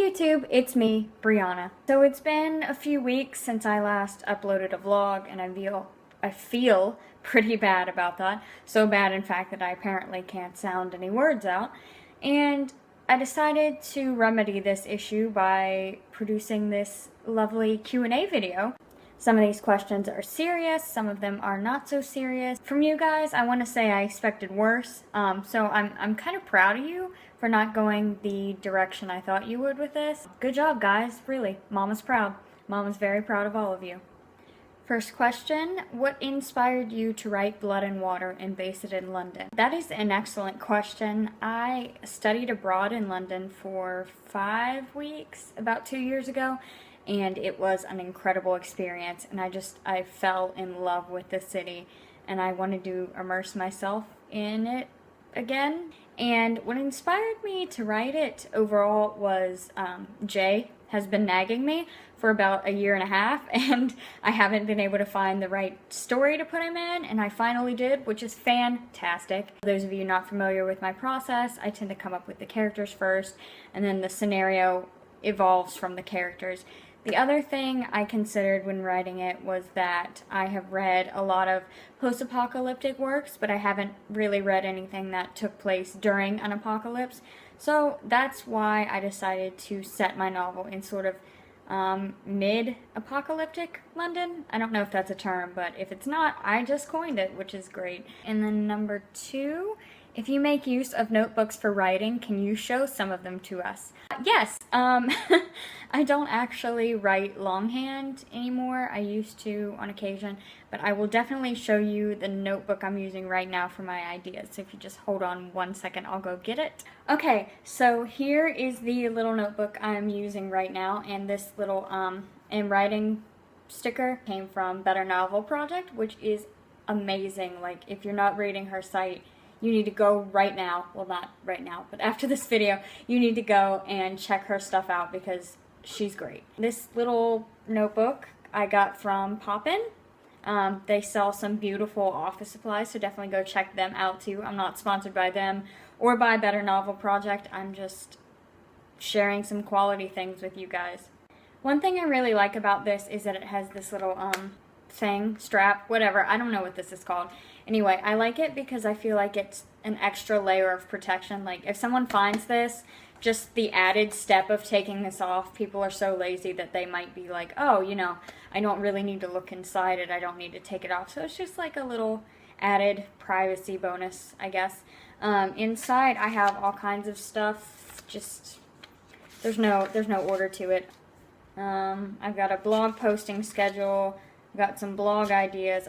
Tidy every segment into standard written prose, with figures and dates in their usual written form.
YouTube, it's me, Brianna. So it's been a few weeks since I last uploaded a vlog, and I feel pretty bad about that. So bad, in fact, that I apparently can't sound any words out. And I decided to remedy this issue by producing this lovely Q&A video. Some of these questions are serious, some of them are not so serious. From you guys, I want to say I expected worse, so I'm kind of proud of you for not going the direction I thought you would with this. Good job, guys, really. Mama's proud. Mama's very proud of all of you. First question, what inspired you to write Blood and Water and base it in London? That is an excellent question. I studied abroad in London for 5 weeks about 2 years ago, and it was an incredible experience, and I fell in love with the city, and I wanted to immerse myself in it again. And what inspired me to write it overall was Jay has been nagging me for about 1.5 years, and I haven't been able to find the right story to put him in, and I finally did, which is fantastic. For those of you not familiar with my process, I tend to come up with the characters first, and then the scenario evolves from the characters. The other thing I considered when writing it was that I have read a lot of post-apocalyptic works, but I haven't really read anything that took place during an apocalypse. So that's why I decided to set my novel in sort of mid-apocalyptic London. I don't know if that's a term, but if it's not, I just coined it, which is great. And then number 2, if you make use of notebooks for writing, can you show some of them to us? Yes, I don't actually write longhand anymore. I used to on occasion, but I will definitely show you the notebook I'm using right now for my ideas. So if you just hold on 1 second, I'll go get it. Okay, so here is the little notebook I'm using right now, and this little writing sticker came from Better Novel Project, which is amazing. Like, if you're not reading her site, you need to go right now, well, not right now, but after this video, you need to go and check her stuff out because she's great. This little notebook I got from Poppin'. They sell some beautiful office supplies, so definitely go check them out too. I'm not sponsored by them or by Better Novel Project. I'm just sharing some quality things with you guys. One thing I really like about this is that it has this little thing, strap, whatever, I don't know what this is called. Anyway, I like it because I feel like it's an extra layer of protection. Like, if someone finds this, just the added step of taking this off, people are so lazy that they might be like, oh, you know, I don't really need to look inside it, I don't need to take it off. So it's just like a little added privacy bonus, I guess. Inside I have all kinds of stuff, just, there's no order to it. I've got a blog posting schedule, I've got some blog ideas,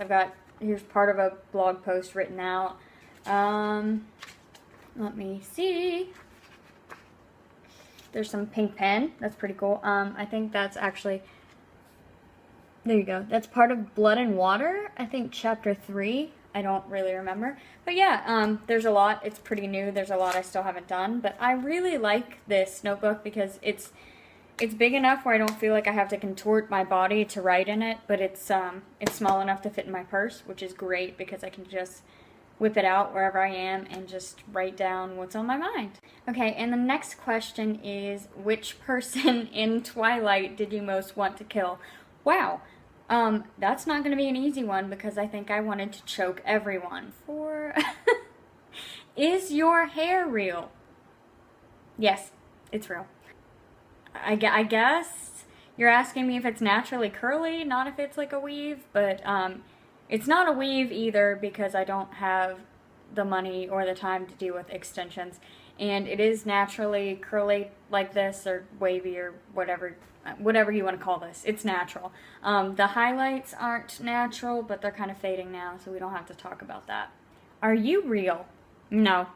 here's part of a blog post written out. Let me see. There's some pink pen. That's pretty cool. I think that's actually, there you go. That's part of Blood and Water. I think chapter 3. I don't really remember. But yeah, there's a lot. It's pretty new. There's a lot I still haven't done. But I really like this notebook because it's big enough where I don't feel like I have to contort my body to write in it, but it's small enough to fit in my purse, which is great because I can just whip it out wherever I am and just write down what's on my mind. Okay, and the next question is, which person in Twilight did you most want to kill? Wow, that's not going to be an easy one because I think I wanted to choke everyone. Is your hair real? Yes, it's real. I guess you're asking me if it's naturally curly, not if it's like a weave, but it's not a weave either because I don't have the money or the time to deal with extensions, and it is naturally curly like this, or wavy, or whatever you want to call this. It's natural. The highlights aren't natural, but they're kind of fading now, so we don't have to talk about that. Are you real? No.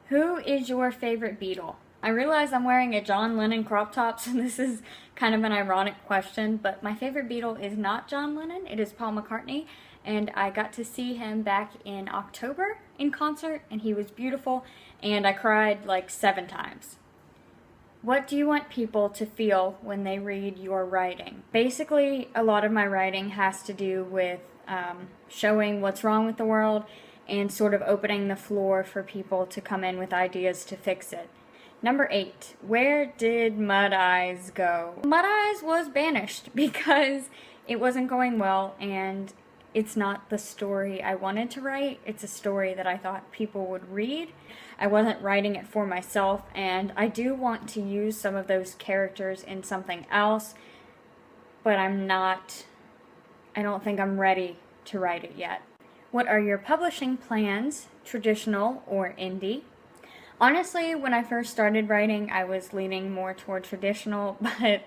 Who is your favorite Beatle? I realize I'm wearing a John Lennon crop top, so this is kind of an ironic question, but my favorite Beatle is not John Lennon, it is Paul McCartney, and I got to see him back in October in concert, and he was beautiful, and I cried like 7 times. What do you want people to feel when they read your writing? Basically, a lot of my writing has to do with showing what's wrong with the world and sort of opening the floor for people to come in with ideas to fix it. Number 8, where did Mud Eyes go? Mud Eyes was banished because it wasn't going well, and it's not the story I wanted to write. It's a story that I thought people would read. I wasn't writing it for myself, and I do want to use some of those characters in something else, but I don't think I'm ready to write it yet. What are your publishing plans, traditional or indie? Honestly, when I first started writing, I was leaning more toward traditional, but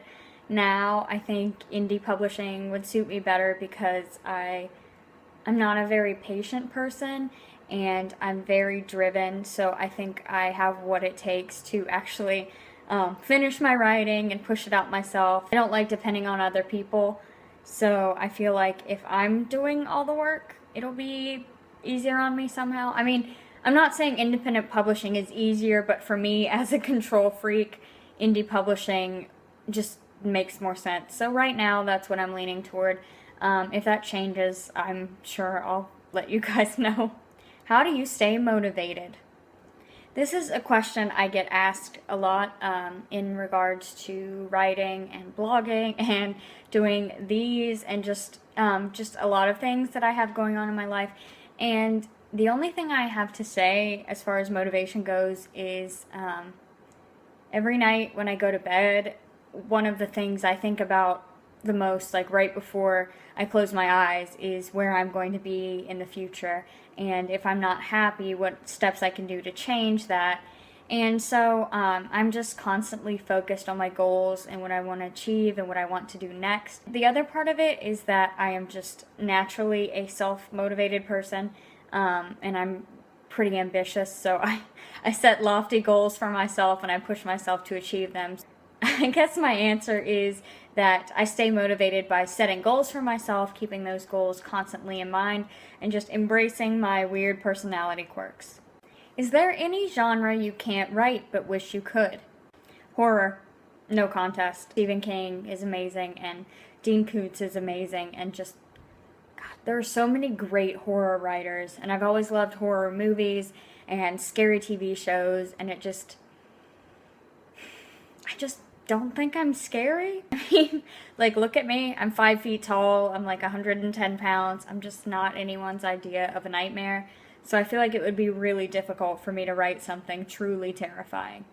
now I think indie publishing would suit me better because I'm not a very patient person and I'm very driven, so I think I have what it takes to actually finish my writing and push it out myself. I don't like depending on other people, so I feel like if I'm doing all the work, it'll be easier on me somehow. I mean, I'm not saying independent publishing is easier, but for me, as a control freak, indie publishing just makes more sense. So right now, that's what I'm leaning toward. If that changes, I'm sure I'll let you guys know. How do you stay motivated? This is a question I get asked a lot in regards to writing and blogging and doing these and just a lot of things that I have going on in my life. And the only thing I have to say as far as motivation goes is every night when I go to bed, one of the things I think about the most, like right before I close my eyes, is where I'm going to be in the future. And if I'm not happy, what steps I can do to change that. And so I'm just constantly focused on my goals and what I want to achieve and what I want to do next. The other part of it is that I am just naturally a self-motivated person. And I'm pretty ambitious, so I set lofty goals for myself and I push myself to achieve them. I guess my answer is that I stay motivated by setting goals for myself, keeping those goals constantly in mind, and just embracing my weird personality quirks. Is there any genre you can't write but wish you could? Horror. No contest. Stephen King is amazing, and Dean Koontz is amazing, and just there are so many great horror writers, and I've always loved horror movies and scary TV shows, and I just don't think I'm scary. I mean, like, look at me. I'm 5 feet tall. I'm like 110 pounds. I'm just not anyone's idea of a nightmare. So I feel like it would be really difficult for me to write something truly terrifying.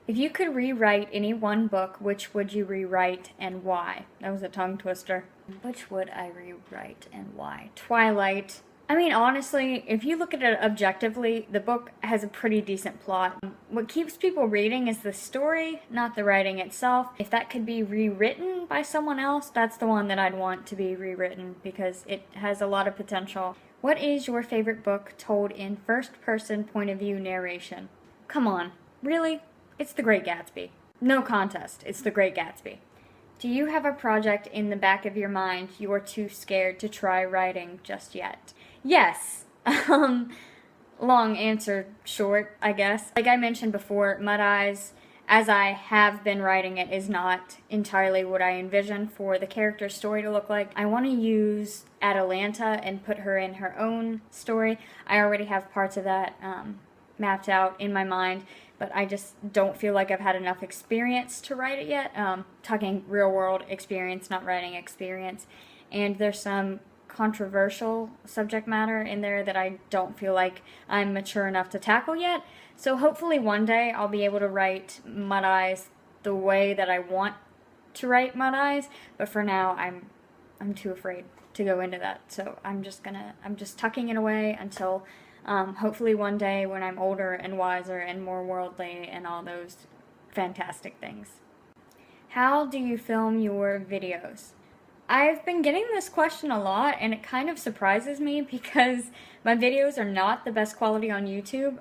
If you could rewrite any one book, which would you rewrite and why? That was a tongue twister. Which would I rewrite and why? Twilight. I mean, honestly, if you look at it objectively, the book has a pretty decent plot. What keeps people reading is the story, not the writing itself. If that could be rewritten by someone else, that's the one that I'd want to be rewritten because it has a lot of potential. What is your favorite book told in first-person point of view narration? Come on, really? It's The Great Gatsby. No contest, it's The Great Gatsby. Do you have a project in the back of your mind you're too scared to try writing just yet? Yes. Long answer short, I guess. Like I mentioned before, Mud Eyes, as I have been writing it, is not entirely what I envisioned for the character's story to look like. I want to use Atalanta and put her in her own story. I already have parts of that mapped out in my mind, but I just don't feel like I've had enough experience to write it yet. Talking real world experience, not writing experience. And there's some controversial subject matter in there that I don't feel like I'm mature enough to tackle yet. So hopefully one day I'll be able to write Mud Eyes the way that I want to write Mud Eyes, but for now I'm too afraid to go into that. So I'm just tucking it away until hopefully one day when I'm older and wiser and more worldly and all those fantastic things. How do you film your videos? I've been getting this question a lot, and it kind of surprises me because my videos are not the best quality on YouTube.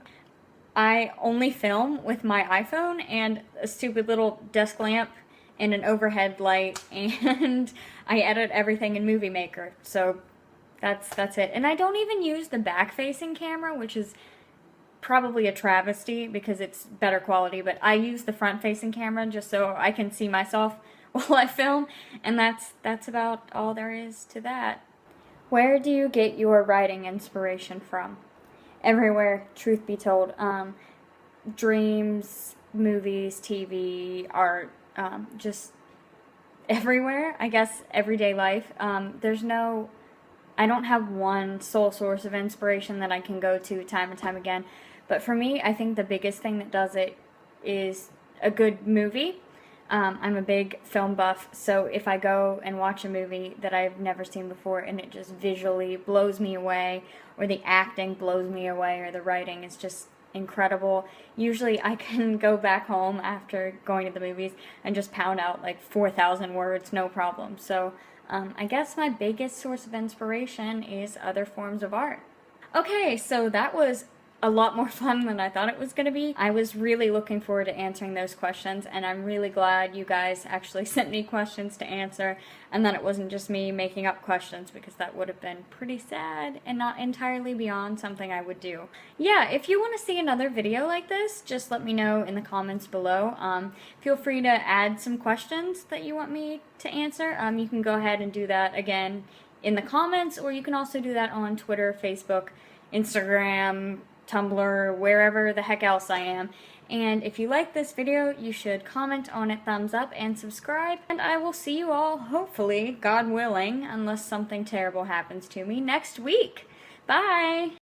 I only film with my iPhone and a stupid little desk lamp and an overhead light, and I edit everything in Movie Maker. So that's it. And I don't even use the back-facing camera, which is probably a travesty because it's better quality, but I use the front-facing camera just so I can see myself while I film, and that's about all there is to that. Where do you get your writing inspiration from? Everywhere, truth be told. Dreams, movies, TV, art, just everywhere, I guess, everyday life. I don't have one sole source of inspiration that I can go to time and time again. But for me, I think the biggest thing that does it is a good movie. I'm a big film buff, so if I go and watch a movie that I've never seen before and it just visually blows me away, or the acting blows me away, or the writing is just incredible, usually I can go back home after going to the movies and just pound out like 4,000 words, no problem. So I guess my biggest source of inspiration is other forms of art. Okay, so that was a lot more fun than I thought it was going to be. I was really looking forward to answering those questions, and I'm really glad you guys actually sent me questions to answer, and that it wasn't just me making up questions, because that would have been pretty sad and not entirely beyond something I would do. Yeah, if you want to see another video like this, just let me know in the comments below. Feel free to add some questions that you want me to answer. You can go ahead and do that again in the comments, or you can also do that on Twitter, Facebook, Instagram, Tumblr, wherever the heck else I am. And if you like this video, you should comment on it, thumbs up, and subscribe. And I will see you all, hopefully, God willing, unless something terrible happens to me, next week. Bye!